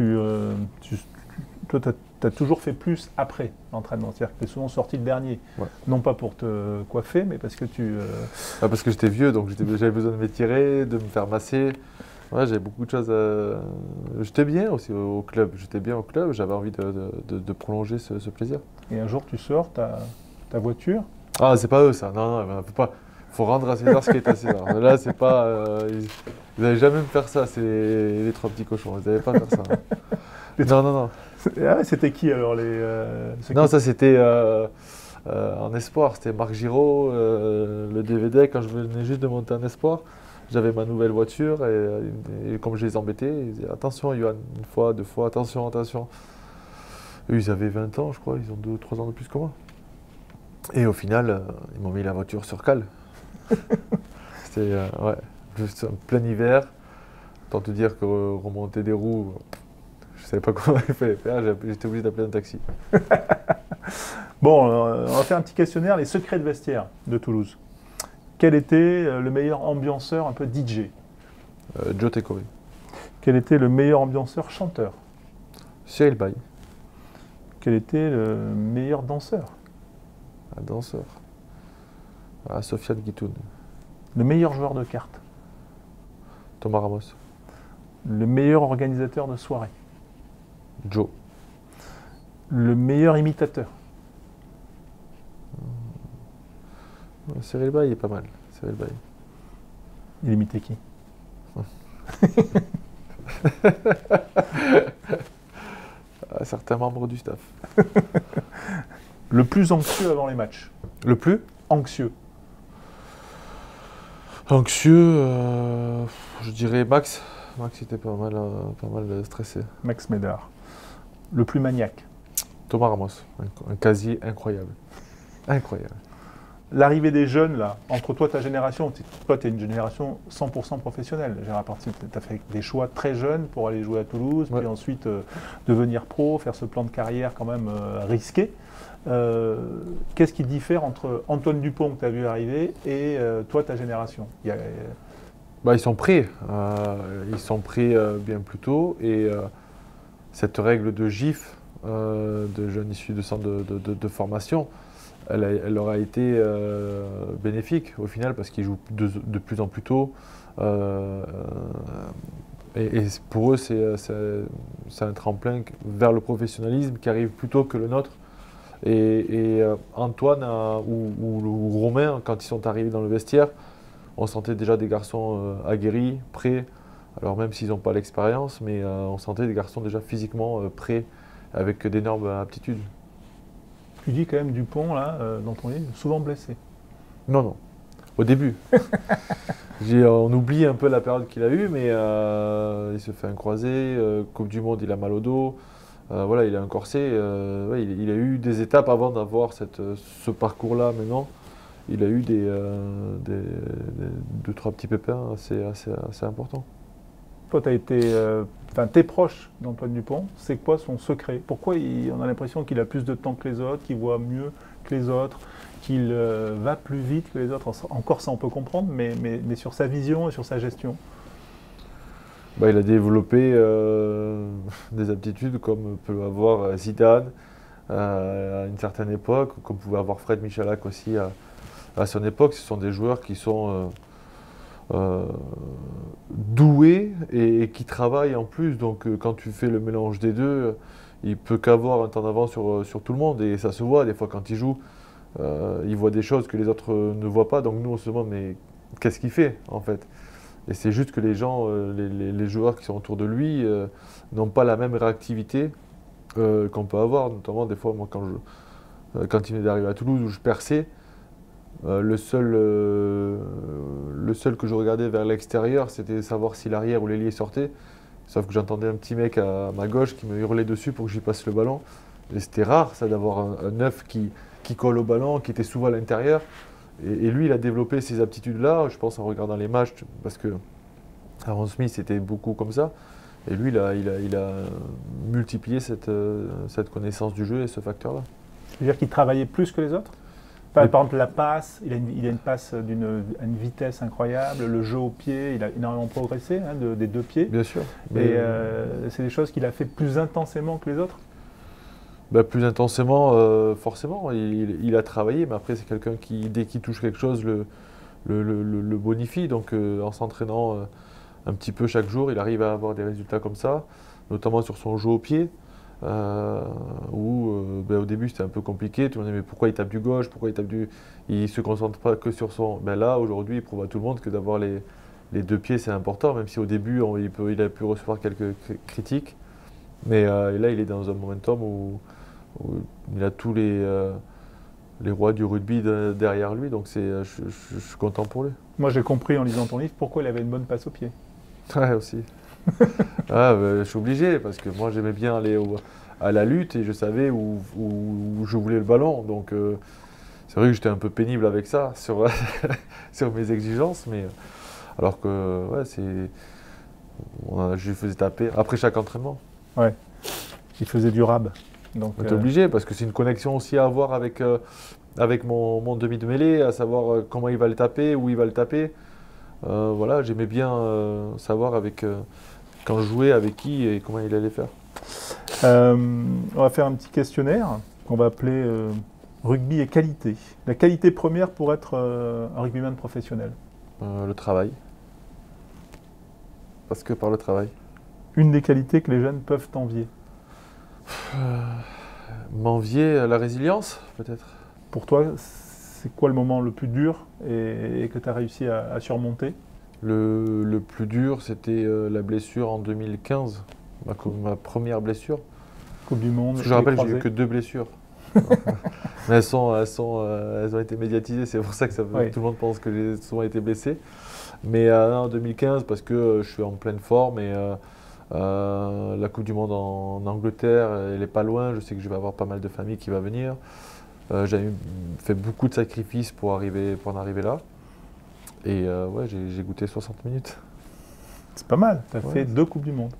toi, tu as toujours fait plus après l'entraînement. C'est-à-dire que tu es souvent sorti le dernier. Ouais. Non pas pour te coiffer, mais parce que tu... parce que j'étais vieux, donc j'avais besoin de m'étirer, de me faire masser. Ouais, j'avais beaucoup de choses J'étais bien aussi au club. J'avais envie de prolonger ce plaisir. Et un jour, tu sors ta voiture. Ah, c'est pas eux, ça. Non, on peut pas... faut rendre à César ce qui est à César. Là, c'est pas... ils n'avaient jamais me faire ça, c'est les 3 petits cochons. Ils n'avaient pas faire ça. Non. Ah, c'était qui alors Non, ça c'était en espoir. C'était Marc Giraud, le DVD. Quand je venais juste de monter en espoir, j'avais ma nouvelle voiture et comme je les embêtais, ils disaient attention, Yohan, 1 fois, 2 fois, attention. Eux, ils avaient 20 ans, je crois, ils ont 2 ou 3 ans de plus que moi. Et au final, ils m'ont mis la voiture sur cale. C'était ouais, juste en plein hiver. Tant te dire que remonter des roues, je ne savais pas comment il fallait faire, j'étais obligé d'appeler un taxi. Bon, on va faire un petit questionnaire, les secrets de vestiaire de Toulouse. Quel était le meilleur ambianceur un peu DJ? Joe Tekori. Quel était le meilleur ambianceur chanteur? Cyril Bay. Quel était le meilleur danseur? Un danseur. Sofiane Guitoun. Le meilleur joueur de cartes? Thomas Ramos. Le meilleur organisateur de soirée? Joe. Le meilleur imitateur? Cyril Bay est pas mal. Cyril Bay. Il imitait qui? Certains membres du staff. Le plus anxieux avant les matchs? Le plus Anxieux. anxieux, je dirais Max. Max était pas mal stressé. Max Médard. Le plus maniaque? Thomas Ramos, un casier incroyable. Incroyable. L'arrivée des jeunes, là, entre toi et ta génération, toi, tu es une génération 100% professionnelle. Tu as fait des choix très jeunes pour aller jouer à Toulouse, ouais. Puis ensuite devenir pro, faire ce plan de carrière quand même risqué. Qu'est-ce qui diffère entre Antoine Dupont, que tu as vu arriver, et toi, ta génération? Ils sont prêts. Bien plus tôt. Et cette règle de GIF, de jeunes issus de centres de formation, elle aura été bénéfique au final parce qu'ils jouent de plus en plus tôt. Et pour eux, c'est un tremplin vers le professionnalisme qui arrive plus tôt que le nôtre. Et Antoine ou Romain, quand ils sont arrivés dans le vestiaire, on sentait déjà des garçons aguerris, prêts. Alors même s'ils n'ont pas l'expérience, mais on sentait des garçons déjà physiquement prêts, avec d'énormes aptitudes. Tu dis quand même Dupont, là, dans ton livre, souvent blessé. Non. Au début. On oublie un peu la période qu'il a eue, mais il se fait un croisé. Coupe du Monde, il a mal au dos. Voilà, il a un corset. Il a eu des étapes avant d'avoir ce parcours-là maintenant. Il a eu deux, trois petits pépins assez importants. Toi, tu as été, t'es proche d'Antoine Dupont. C'est quoi son secret? Pourquoi on a l'impression qu'il a plus de temps que les autres, qu'il voit mieux que les autres, qu'il va plus vite que les autres? Encore ça, on peut comprendre, mais sur sa vision et sur sa gestion. Il a développé des aptitudes comme peut avoir Zidane à une certaine époque, comme pouvait avoir Fred Michalak aussi à son époque. Ce sont des joueurs qui sont doués et qui travaillent en plus. Donc quand tu fais le mélange des deux, il peut qu'avoir un temps d'avance sur tout le monde. Et ça se voit des fois quand il joue. Il voit des choses que les autres ne voient pas. Donc nous on se demande mais qu'est-ce qu'il fait en fait? Et c'est juste que les gens, les joueurs qui sont autour de lui n'ont pas la même réactivité qu'on peut avoir. Notamment des fois moi quand il venait d'arriver à Toulouse où je perçais, le seul que je regardais vers l'extérieur, c'était savoir si l'arrière ou l'ailier sortait. Sauf que j'entendais un petit mec à ma gauche qui me hurlait dessus pour que j'y passe le ballon. Et c'était rare, ça, d'avoir un neuf qui colle au ballon, qui était souvent à l'intérieur. Et lui, il a développé ces aptitudes-là, je pense, en regardant les matchs, parce que Aaron Smith, c'était beaucoup comme ça. Et lui, il a multiplié cette connaissance du jeu et ce facteur-là. C'est-à-dire qu'il travaillait plus que les autres? Par exemple, la passe, il a une passe à une vitesse incroyable, le jeu au pied, il a énormément progressé des deux pieds. Bien sûr. Et c'est des choses qu'il a fait plus intensément que les autres? Plus intensément, forcément, il a travaillé, mais après c'est quelqu'un qui, dès qu'il touche quelque chose, le bonifie. Donc en s'entraînant un petit peu chaque jour, il arrive à avoir des résultats comme ça, notamment sur son jeu au pied. Où au début c'était un peu compliqué, tout le monde disait mais pourquoi il tape du gauche, il se concentre pas que sur son... là aujourd'hui il prouve à tout le monde que d'avoir les deux pieds c'est important, même si au début il a pu recevoir quelques critiques, mais là il est dans un momentum où il a tous les rois du rugby derrière lui, donc je suis content pour lui. Moi j'ai compris en lisant ton livre pourquoi il avait une bonne passe au pied. Ouais aussi. Je suis obligé parce que moi j'aimais bien aller à la lutte et je savais où je voulais le ballon. Donc c'est vrai que j'étais un peu pénible avec ça sur mes exigences, mais alors que je lui faisais taper après chaque entraînement. Ouais, il faisait du rab. Donc t'es obligé parce que c'est une connexion aussi à avoir avec mon demi de mêlée, à savoir comment il va le taper, où il va le taper. Voilà, j'aimais bien savoir quand je jouais, avec qui et comment il allait faire. On va faire un petit questionnaire qu'on va appeler rugby et qualité. La qualité première pour être un rugbyman professionnel? Le travail. Parce que par le travail. Une des qualités que les jeunes peuvent t'envier? M'envier la résilience, peut-être. Pour toi, c'est quoi le moment le plus dur et que tu as réussi à surmonter? Le plus dur, c'était la blessure en 2015, ma première blessure. Coupe du Monde. Parce que je rappelle que j'ai eu que 2 blessures. Mais elles ont été médiatisées, c'est pour ça que Oui. tout le monde pense que j'ai souvent été blessé. Mais en 2015, parce que je suis en pleine forme et la Coupe du Monde en Angleterre, elle n'est pas loin. Je sais que je vais avoir pas mal de familles qui vont venir. J'avais fait beaucoup de sacrifices pour en arriver là. Et ouais, j'ai goûté 60 minutes. C'est pas mal, tu as Ouais. fait 2 Coupes du Monde.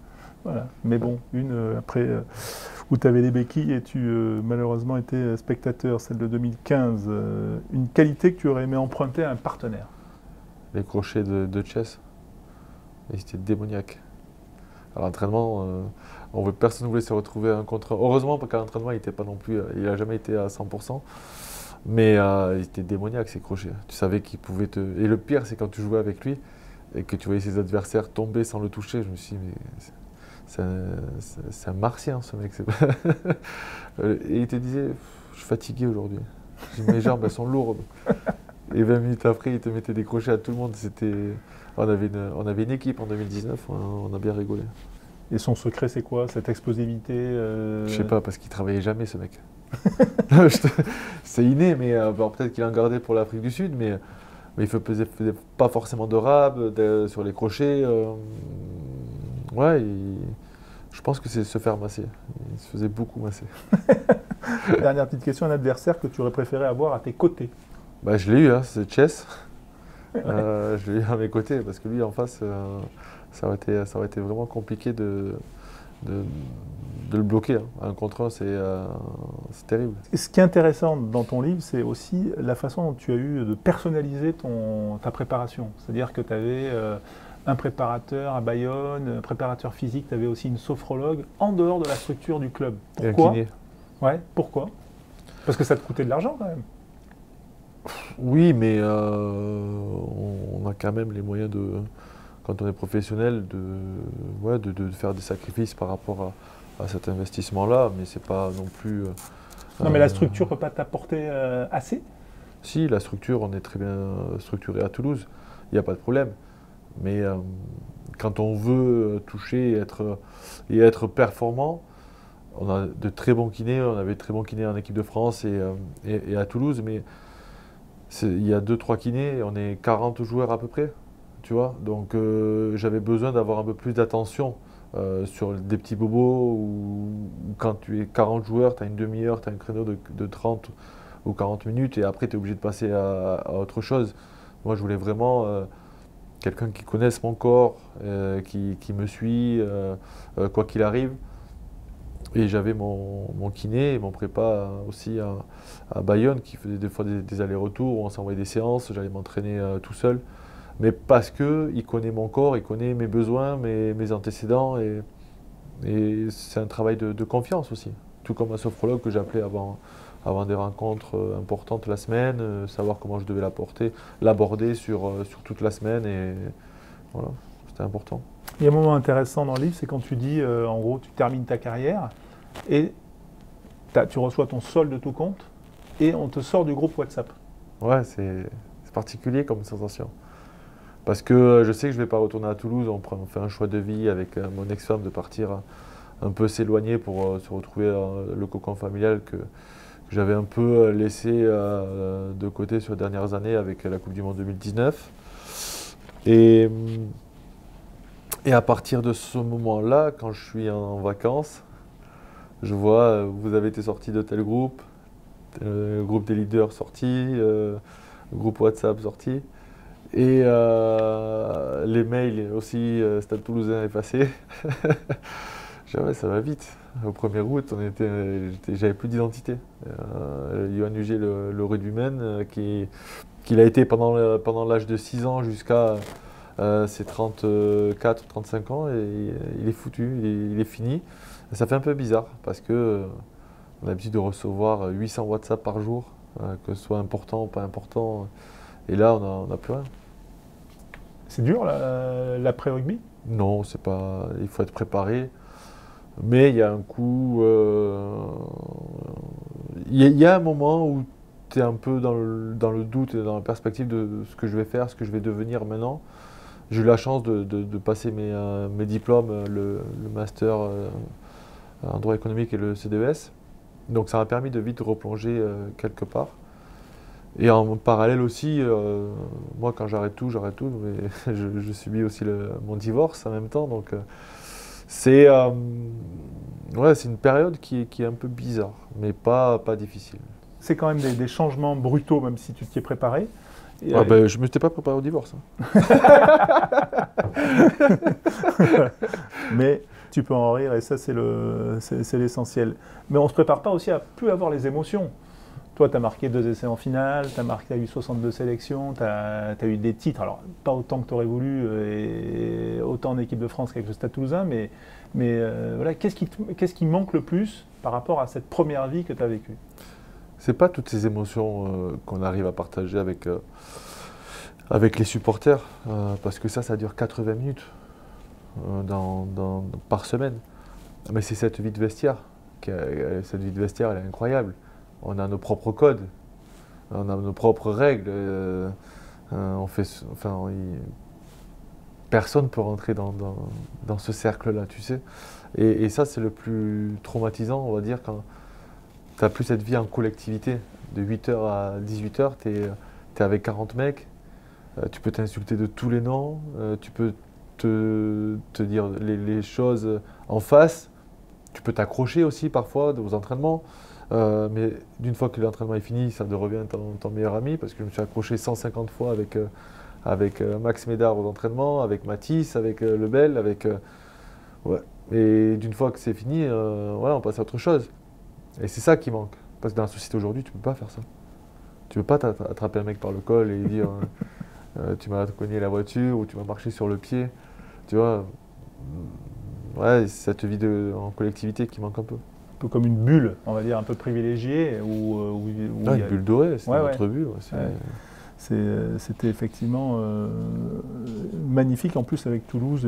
Voilà. Mais bon, une après où tu avais les béquilles et tu malheureusement étais spectateur, celle de 2015. Une qualité que tu aurais aimé emprunter à un partenaire? Les crochets de chess, et c'était démoniaque. À l'entraînement, personne ne voulait se retrouver un contre un. Heureusement, parce qu'à l'entraînement, il n'a jamais été à 100%. Mais il était démoniaque, ces crochets. Tu savais qu'il pouvait te... Et le pire, c'est quand tu jouais avec lui et que tu voyais ses adversaires tomber sans le toucher. Je me suis dit, mais c'est un martien, ce mec. Et il te disait, je suis fatigué aujourd'hui. Mes jambes, elles sont lourdes. Et 20 minutes après, il te mettait des crochets à tout le monde. On avait une équipe en 2019, on a bien rigolé. Et son secret, c'est quoi? Cette explosivité Je sais pas, parce qu'il travaillait jamais, ce mec. C'est inné, mais peut-être qu'il en gardait pour l'Afrique du Sud, mais il faisait pas forcément de rab sur les crochets. Ouais, je pense que c'est se faire masser. Il se faisait beaucoup masser. Dernière petite question, un adversaire que tu aurais préféré avoir à tes côtés? Bah, je l'ai eu, hein, c'est Chess. Je l'ai eu à mes côtés, parce que lui, en face, ça aurait été vraiment compliqué de le bloquer. Hein. Un contre un, c'est terrible. Et ce qui est intéressant dans ton livre, c'est aussi la façon dont tu as eu de personnaliser ta préparation. C'est-à-dire que tu avais un préparateur à Bayonne, un préparateur physique, tu avais aussi une sophrologue en dehors de la structure du club. Pourquoi? Et un kiné. Ouais, pourquoi? Parce que ça te coûtait de l'argent quand même. Oui, mais on a quand même les moyens quand on est professionnel, de faire des sacrifices par rapport à cet investissement-là, mais c'est pas non plus. Non, mais la structure ne peut pas t'apporter assez? Si, la structure, on est très bien structuré à Toulouse, il n'y a pas de problème. Mais quand on veut toucher et être performant, on a de très bons kinés, on avait de très bons kinés en équipe de France et à Toulouse, mais il y a 2-3 kinés, et on est 40 joueurs à peu près, tu vois. Donc j'avais besoin d'avoir un peu plus d'attention sur des petits bobos où quand tu es 40 joueurs, tu as une demi-heure, tu as un créneau de 30 ou 40 minutes et après tu es obligé de passer à autre chose. Moi je voulais vraiment quelqu'un qui connaisse mon corps, qui me suit, quoi qu'il arrive. Et j'avais mon kiné et mon prépa aussi à Bayonne qui faisait des fois des allers-retours où on s'envoyait des séances, j'allais m'entraîner tout seul. Mais parce qu'il connaît mon corps, il connaît mes besoins, mes antécédents et c'est un travail de confiance aussi. Tout comme un sophrologue que j'appelais avant des rencontres importantes la semaine, savoir comment je devais l'aborder sur toute la semaine et voilà, c'était important. Il y a un moment intéressant dans le livre, c'est quand tu dis, en gros, tu termines ta carrière et tu reçois ton solde de tout compte et on te sort du groupe WhatsApp. Ouais, c'est particulier comme sensation. Parce que je sais que je ne vais pas retourner à Toulouse, on fait un choix de vie avec mon ex-femme de partir un peu s'éloigner pour se retrouver le cocon familial que j'avais un peu laissé de côté sur les dernières années avec la Coupe du Monde 2019. Et à partir de ce moment-là, quand je suis en vacances, je vois vous avez été sorti de tel groupe, groupe des leaders sorti, groupe WhatsApp sorti. Et les mails aussi, Stade Toulousain est passé. Je dis, ouais, ça va vite. Au 1er août, j'avais plus d'identité. Yohan Huget, le rugbyman, qu'il a été pendant l'âge de 6 ans jusqu'à ses 34, 35 ans, et il est foutu, il est fini. Et ça fait un peu bizarre parce que on a l'habitude de recevoir 800 WhatsApp par jour, que ce soit important ou pas important. Et là, on n'a plus rien. C'est dur l'après-rugby? Non, c'est pas. Il faut être préparé. Mais il y a un coup. Il y a un moment où j'étais un peu dans le doute et dans la perspective de ce que je vais faire, ce que je vais devenir maintenant. J'ai eu la chance de passer mes diplômes, le master en droit économique et le CDES. Donc ça m'a permis de vite replonger quelque part. Et en parallèle aussi, moi quand j'arrête tout, mais je subis aussi mon divorce en même temps. Donc c'est une période qui est un peu bizarre, mais pas difficile. C'est quand même des changements brutaux, même si tu t'y es préparé. Et, je ne m'étais pas préparé au divorce. Hein. Mais tu peux en rire et ça c'est l'essentiel. Mais on ne se prépare pas aussi à plus avoir les émotions. Toi, tu as marqué 2 essais en finale, tu as eu 62 sélections, tu as eu des titres, alors pas autant que tu aurais voulu, et autant en équipe de France qu'avec le Stade Toulousain, mais voilà, qu'est-ce qui manque le plus par rapport à cette première vie que tu as vécue? C'est pas toutes ces émotions qu'on arrive à partager avec les supporters, parce que ça dure 80 minutes par semaine. Mais c'est cette vie de vestiaire, cette vie de vestiaire, elle est incroyable. On a nos propres codes, on a nos propres règles. Personne ne peut rentrer dans ce cercle-là, tu sais. Et ça, c'est le plus traumatisant, on va dire, quand tu n'as plus cette vie en collectivité. De 8h à 18h, tu es avec 40 mecs, tu peux t'insulter de tous les noms, tu peux te dire les choses en face, tu peux t'accrocher aussi parfois aux entraînements. Mais d'une fois que l'entraînement est fini, ça devient ton meilleur ami, parce que je me suis accroché 150 fois avec Max Médard aux entraînements, avec Mathis, avec Lebel, ouais. Et d'une fois que c'est fini, voilà, on passe à autre chose. Et c'est ça qui manque. Parce que dans la société aujourd'hui, tu ne peux pas faire ça. Tu ne peux pas attraper un mec par le col et lui dire tu m'as cogné la voiture ou tu m'as marché sur le pied. Tu vois, ouais, c'est cette vie en collectivité qui manque un peu. Un peu comme une bulle, on va dire, un peu privilégiée. Une bulle dorée, c'est notre bulle. C'était effectivement magnifique, en plus avec Toulouse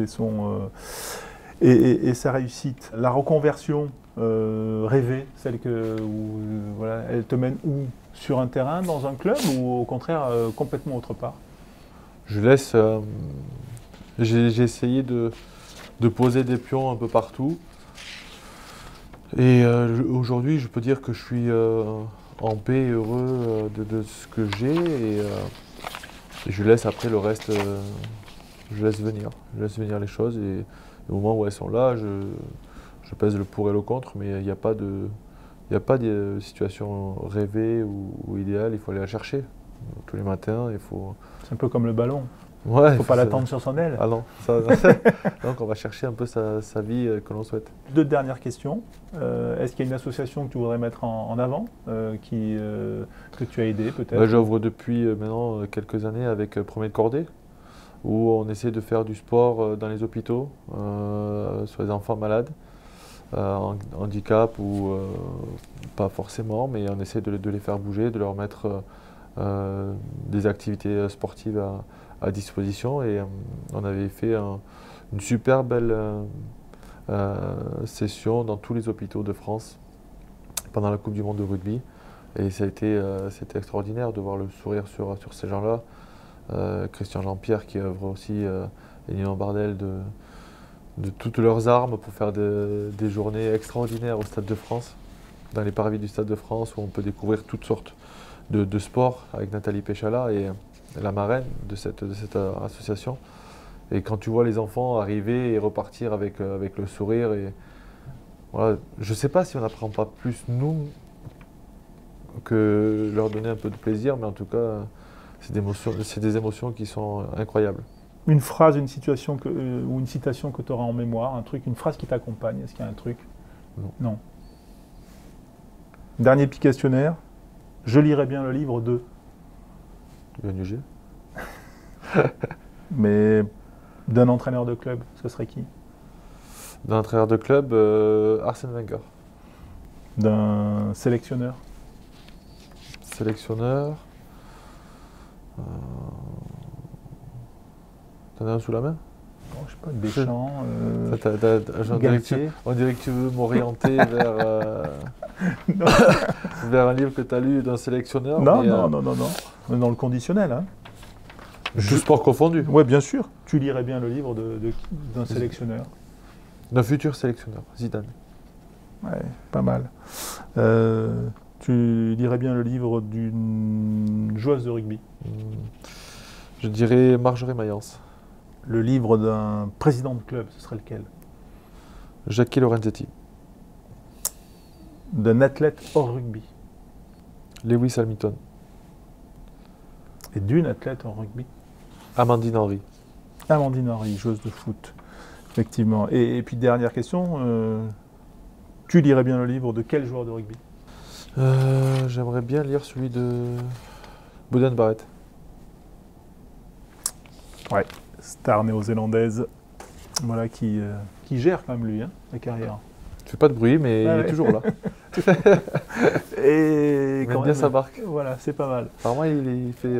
et sa réussite. La reconversion rêvée, voilà, elle te mène où? Sur un terrain, dans un club, ou au contraire complètement autre part? J'ai essayé de poser des pions un peu partout. Et aujourd'hui, je peux dire que je suis en paix et heureux de ce que j'ai. Et je laisse après le reste, je laisse venir les choses. Et au moment où elles sont là, je pèse le pour et le contre, mais il n'y a pas de situation rêvée ou idéale, il faut aller la chercher. Tous les matins, il faut... C'est un peu comme le ballon. Ouais, il ne faut pas l'attendre sur son aile. Ah non, donc on va chercher un peu sa vie que l'on souhaite. 2 dernières questions. Est-ce qu'il y a une association que tu voudrais mettre en avant, que tu as aidé peut-être? J'œuvre depuis maintenant quelques années avec Premier de Cordée, où on essaie de faire du sport dans les hôpitaux, sur les enfants malades, handicap ou pas forcément, mais on essaie de les faire bouger, de leur mettre des activités sportives à disposition. Et on avait fait une super belle session dans tous les hôpitaux de France pendant la Coupe du Monde de rugby. Et c'était extraordinaire de voir le sourire sur ces gens-là. Christian Jean-Pierre qui œuvre aussi, et Ninon Bardel, de toutes leurs armes pour faire des journées extraordinaires au Stade de France, dans les parvis du Stade de France, où on peut découvrir toutes sortes de sports avec Nathalie Péchala et la marraine de cette association. Et quand tu vois les enfants arriver et repartir avec le sourire, voilà, je ne sais pas si on n'apprend pas plus nous que leur donner un peu de plaisir, mais en tout cas, c'est des émotions qui sont incroyables. Une phrase, une situation ou une citation que tu auras en mémoire, un truc, une phrase qui t'accompagne, est-ce qu'il y a un truc? Non. Dernier petit questionnaire. Je lirai bien le livre de... Yann. Mais d'un entraîneur de club, ce serait qui? D'un entraîneur de club, Arsène Wenger. D'un sélectionneur? Sélectionneur. T'en as un sous la main? je sais pas, Deschamps, Galtier. On dirait que tu veux m'orienter vers un livre que tu as lu d'un sélectionneur. Non. On est dans le conditionnel. Hein. Tout sport confondu. Oui, bien sûr. Tu lirais bien le livre d'un sélectionneur. D'un futur sélectionneur, Zidane. Ouais, pas mal. Tu lirais bien le livre d'une joueuse de rugby. Je dirais Marjorie Mayence. Le livre d'un président de club, ce serait lequel? Jackie Lorenzetti. D'un athlète hors rugby. Lewis Hamilton. Et d'une athlète hors rugby. Amandine Henry. Amandine Henry, joueuse de foot. Effectivement. Et puis dernière question, tu lirais bien le livre de quel joueur de rugby? J'aimerais bien lire celui de Bouden Barrett. Ouais, star néo-zélandaise, voilà, qui gère quand même lui, hein, la carrière. Il fait pas de bruit, mais il est toujours là. Et il aime bien sa barque. Voilà, c'est pas mal. Apparemment, il fait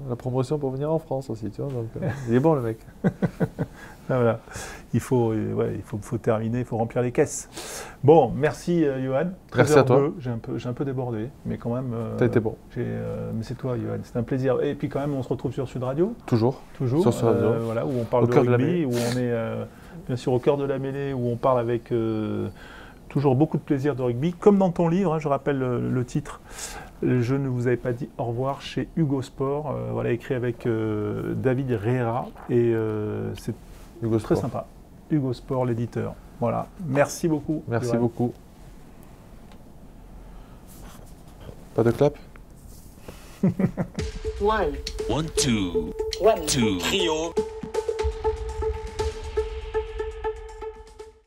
la promotion pour venir en France aussi, tu vois. Donc, il est bon le mec. Voilà. Il faut terminer, il faut remplir les caisses. Bon, merci Johan. Merci à toi. J'ai un peu débordé, mais quand même. T'as été bon. Mais c'est toi, Johan. C'est un plaisir. Et puis quand même, on se retrouve sur Sud Radio. Toujours. Sur Sud Radio. Voilà, où on parle de rugby, où on est bien sûr au cœur de la mêlée, où on parle avec toujours beaucoup de plaisir de rugby, comme dans ton livre. Hein, je rappelle le titre. Je ne vous avais pas dit au revoir chez Hugo Sport. Voilà, écrit avec David Herrera et c'est très sympa. Hugo Sport, l'éditeur. Voilà. Merci beaucoup. Merci beaucoup. Pas de clap? 1, 2, 3.